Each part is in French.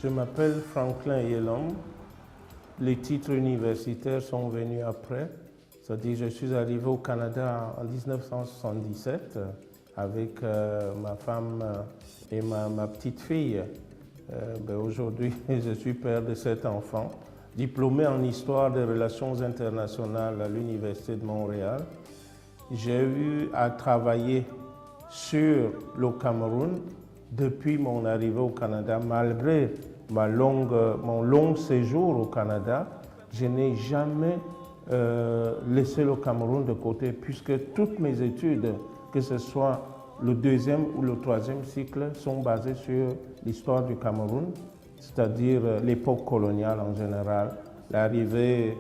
Je m'appelle Franklin Yelom. Les titres universitaires sont venus après. C'est-à-dire je suis arrivé au Canada en 1977 avec ma femme et ma petite fille. Aujourd'hui, je suis père de 7 enfants, diplômé en histoire des relations internationales à l'Université de Montréal. J'ai eu à travailler sur le Cameroun depuis mon arrivée au Canada. Malgré mon long séjour au Canada, je n'ai jamais laissé le Cameroun de côté, puisque toutes mes études, que ce soit le 2e ou le 3e cycle, sont basées sur l'histoire du Cameroun, c'est-à-dire l'époque coloniale en général, l'arrivée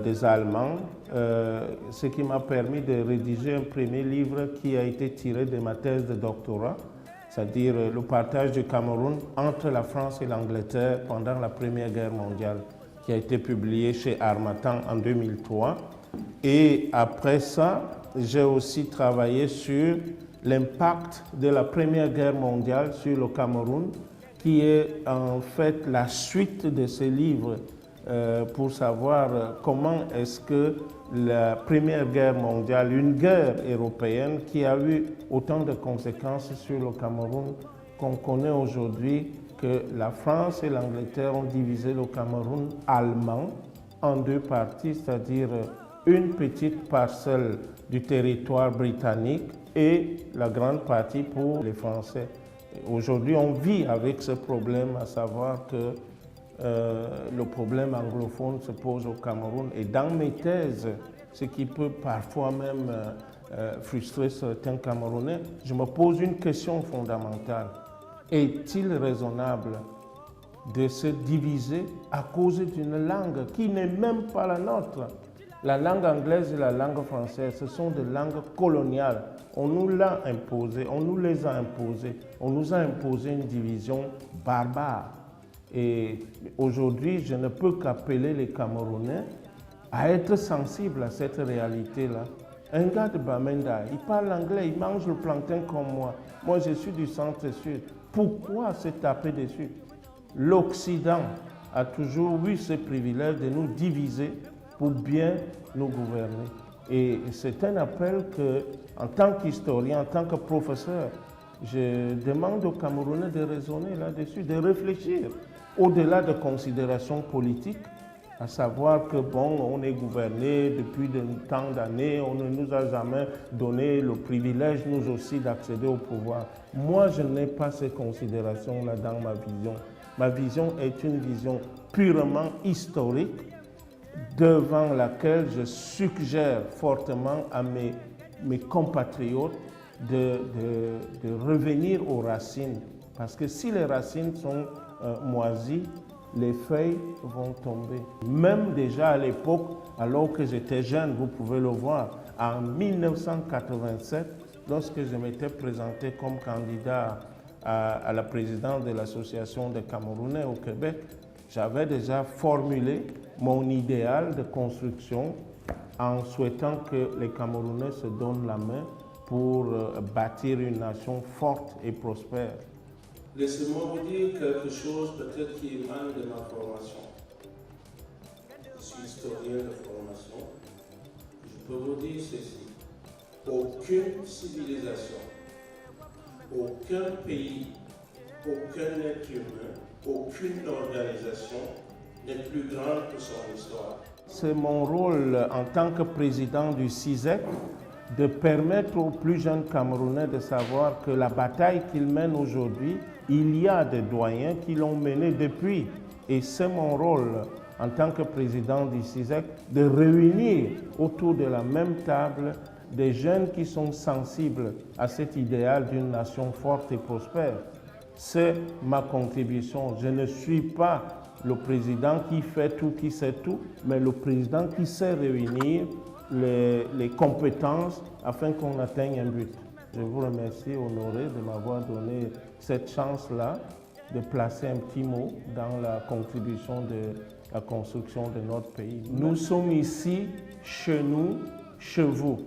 des Allemands, ce qui m'a permis de rédiger un premier livre qui a été tiré de ma thèse de doctorat, c'est-à-dire le partage du Cameroun entre la France et l'Angleterre pendant la Première Guerre mondiale, qui a été publié chez Harmattan en 2003. Et après ça, j'ai aussi travaillé sur l'impact de la Première Guerre mondiale sur le Cameroun, qui est en fait la suite de ce livre pour savoir comment est-ce que la Première Guerre mondiale, une guerre européenne qui a eu autant de conséquences sur le Cameroun qu'on connaît aujourd'hui, que la France et l'Angleterre ont divisé le Cameroun allemand en 2 parties, c'est-à-dire une petite parcelle du territoire britannique et la grande partie pour les Français. Aujourd'hui, on vit avec ce problème, à savoir que le problème anglophone se pose au Cameroun. Et dans mes thèses, ce qui peut parfois même frustrer certains Camerounais, je me pose une question fondamentale. Est-il raisonnable de se diviser à cause d'une langue qui n'est même pas la nôtre? La langue anglaise et la langue française, ce sont des langues coloniales. On nous l'a imposé, on nous les a imposées. On nous a imposé une division barbare. Et aujourd'hui, je ne peux qu'appeler les Camerounais à être sensibles à cette réalité-là. Un gars de Bamenda, il parle anglais, il mange le plantain comme moi. Moi, je suis du centre-sud. Pourquoi se taper dessus? L'Occident a toujours eu ce privilège de nous diviser pour bien nous gouverner. Et c'est un appel que, en tant qu'historien, en tant que professeur, je demande aux Camerounais de raisonner là-dessus, de réfléchir au-delà de considérations politiques, à savoir que bon, on est gouverné depuis tant d'années, on ne nous a jamais donné le privilège, nous aussi, d'accéder au pouvoir. Moi, je n'ai pas ces considérations-là dans ma vision. Ma vision est une vision purement historique, devant laquelle je suggère fortement à mes compatriotes de revenir aux racines. Parce que si les racines sont moisies, les feuilles vont tomber. Même déjà à l'époque, alors que j'étais jeune, vous pouvez le voir, en 1987, lorsque je m'étais présenté comme candidat à la présidence de l'Association des Camerounais au Québec, j'avais déjà formulé mon idéal de construction en souhaitant que les Camerounais se donnent la main pour bâtir une nation forte et prospère. Laissez-moi vous dire quelque chose peut-être qui émane de ma formation. Je suis historien de formation. Je peux vous dire ceci. Aucune civilisation, aucun pays, aucun être humain, aucune organisation n'est plus grande que son histoire. C'est mon rôle en tant que président du CISEC de permettre aux plus jeunes Camerounais de savoir que la bataille qu'ils mènent aujourd'hui, il y a des doyens qui l'ont menée depuis. Et c'est mon rôle en tant que président du CISEC de réunir autour de la même table des jeunes qui sont sensibles à cet idéal d'une nation forte et prospère. C'est ma contribution. Je ne suis pas le président qui fait tout, qui sait tout, mais le président qui sait réunir les compétences afin qu'on atteigne un but. Je vous remercie, honoré, de m'avoir donné cette chance-là de placer un petit mot dans la contribution de la construction de notre pays. Nous sommes ici, chez nous, chez vous.